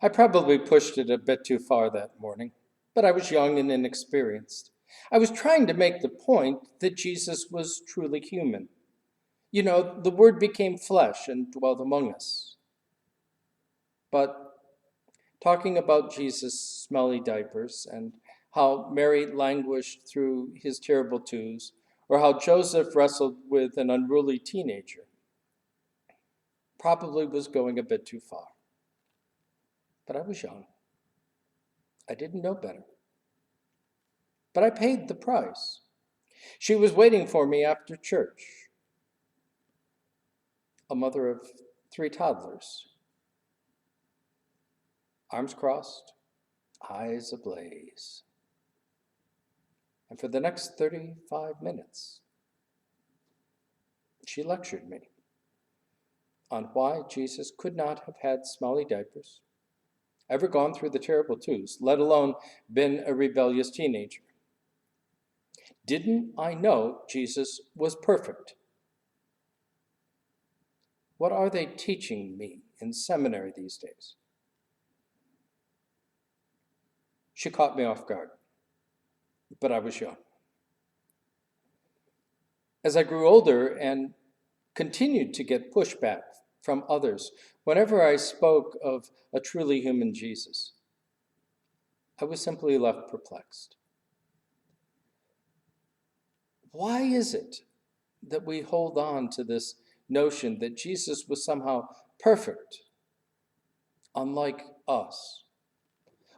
I probably pushed it a bit too far that morning, but I was young and inexperienced. I was trying to make the point that Jesus was truly human. You know, the Word became flesh and dwelt among us. But talking about Jesus' smelly diapers and how Mary languished through his terrible twos, or how Joseph wrestled with an unruly teenager, probably was going a bit too far. But I was young. I didn't know better. But I paid the price. She was waiting for me after church, a mother of 3 toddlers, arms crossed, eyes ablaze. And for the next 35 minutes, she lectured me on why Jesus could not have had smelly diapers, ever gone through the terrible twos, let alone been a rebellious teenager. Didn't I know Jesus was perfect? What are they teaching me in seminary these days? She caught me off guard, but I was young. As I grew older and continued to get pushback from others whenever I spoke of a truly human Jesus, I was simply left perplexed. Why is it that we hold on to this notion that Jesus was somehow perfect, unlike us?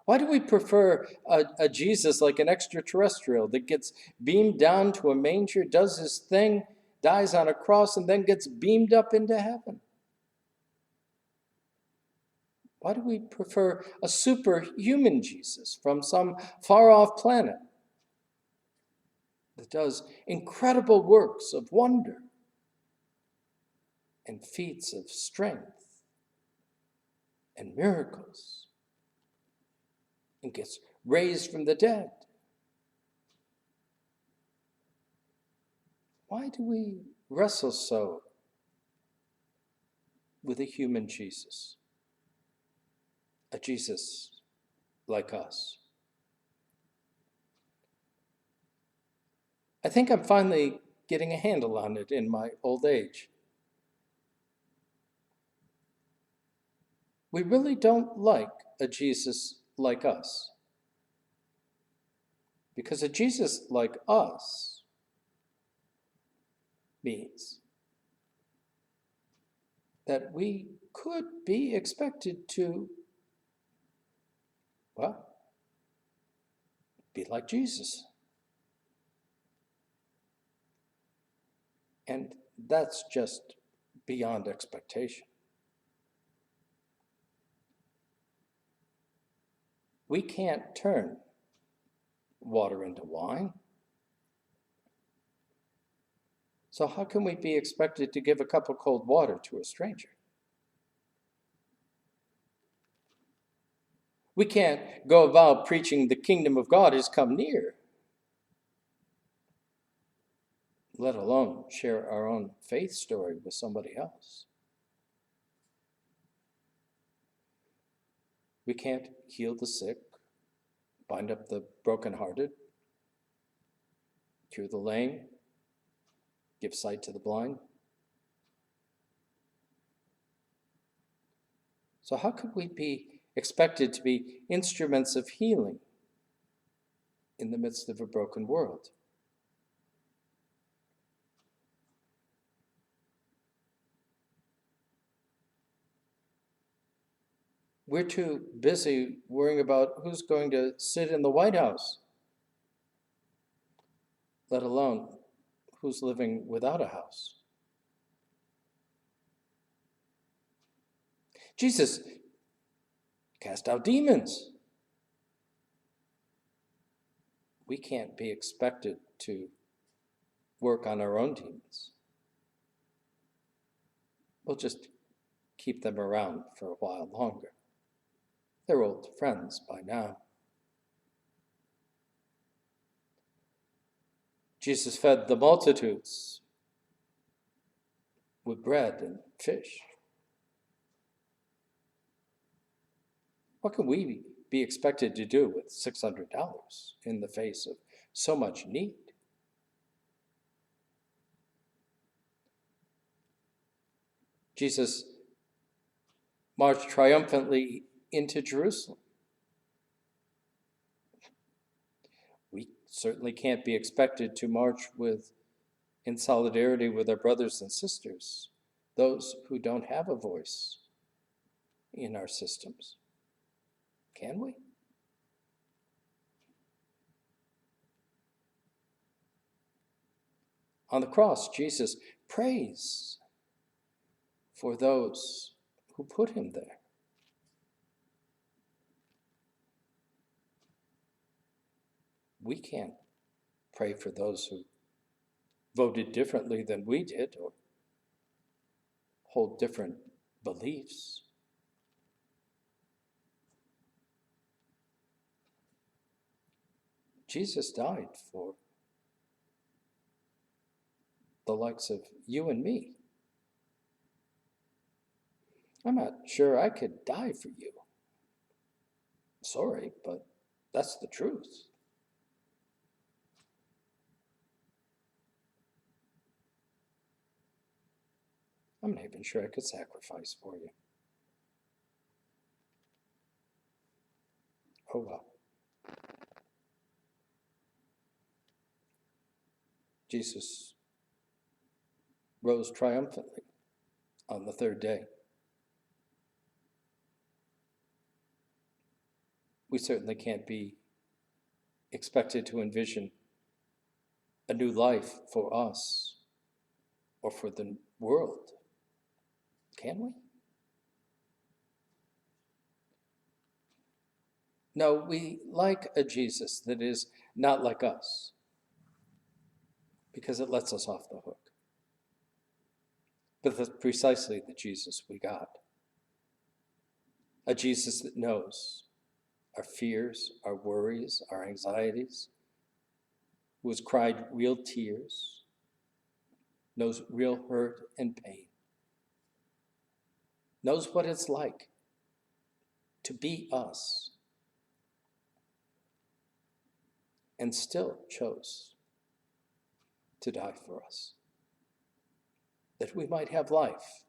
Why do we prefer a Jesus like an extraterrestrial that gets beamed down to a manger, does his thing, dies on a cross, and then gets beamed up into heaven? Why do we prefer a superhuman Jesus from some far-off planet that does incredible works of wonder and feats of strength and miracles and gets raised from the dead? Why do we wrestle so with a human Jesus? A Jesus like us? I think I'm finally getting a handle on it in my old age. We really don't like a Jesus like us. Because a Jesus like us means that we could be expected to, well, be like Jesus. And that's just beyond expectation. We can't turn water into wine. So how can we be expected to give a cup of cold water to a stranger? We can't go about preaching the kingdom of God has come near, let alone share our own faith story with somebody else. We can't heal the sick, bind up the brokenhearted, cure the lame, give sight to the blind. So how could we be expected to be instruments of healing in the midst of a broken world? We're too busy worrying about who's going to sit in the White House, let alone who's living without a house. Jesus cast out demons. We can't be expected to work on our own demons. We'll just keep them around for a while longer. They're old friends by now. Jesus fed the multitudes with bread and fish. What can we be expected to do with $600 in the face of so much need? Jesus marched triumphantly into Jerusalem. We certainly can't be expected to march in solidarity with our brothers and sisters, those who don't have a voice in our systems. Can we? On the cross, Jesus prays for those who put him there. We can't pray for those who voted differently than we did or hold different beliefs. Jesus died for the likes of you and me. I'm not sure I could die for you. Sorry, but that's the truth. I'm not even sure I could sacrifice for you. Oh well. Jesus rose triumphantly on the third day. We certainly can't be expected to envision a new life for us or for the world, can we? No, we like a Jesus that is not like us because it lets us off the hook. But that's precisely the Jesus we got. A Jesus that knows our fears, our worries, our anxieties, who has cried real tears, knows real hurt and pain, knows what it's like to be us, and still chose to die for us, that we might have life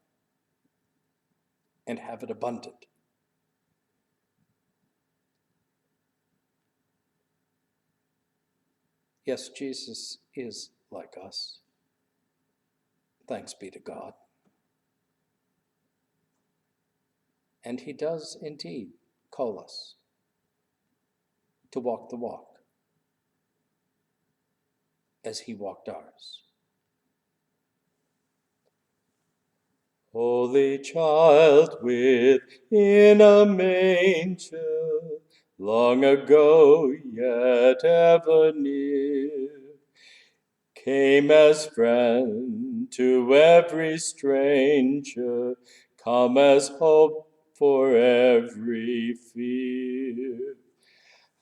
and have it abundant. Yes, Jesus is like us. Thanks be to God. And he does indeed call us to walk the walk as he walked ours. Holy child within a manger, long ago yet ever near, came as friend to every stranger, come as hope for every fear.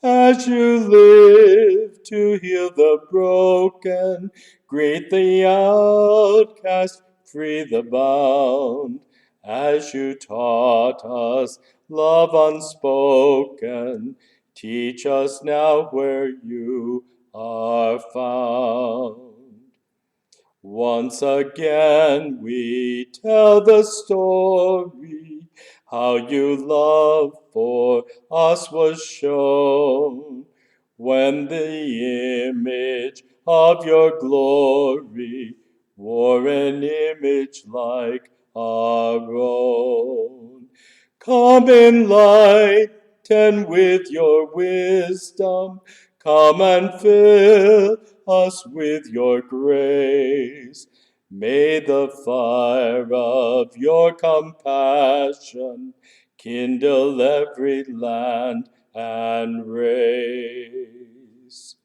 As you live to heal the broken, greet the outcast, free the bound. As you taught us love unspoken, teach us now where you are found. Once again we tell the story, how you love for us was shown, when the image of your glory wore an image like our own. Come in light and with your wisdom, come and fill us with your grace. May the fire of your compassion kindle every land and race.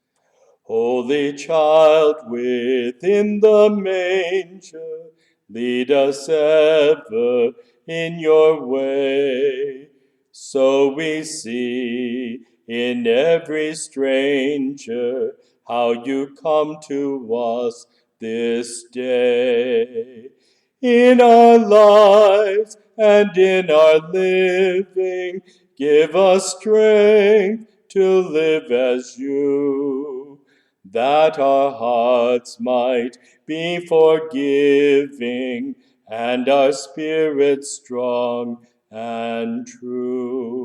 Holy child within the manger, lead us ever in your way, so we see in every stranger how you come to us this day. In our lives and in our living, give us strength to live as you, that our hearts might be forgiving and our spirits strong and true.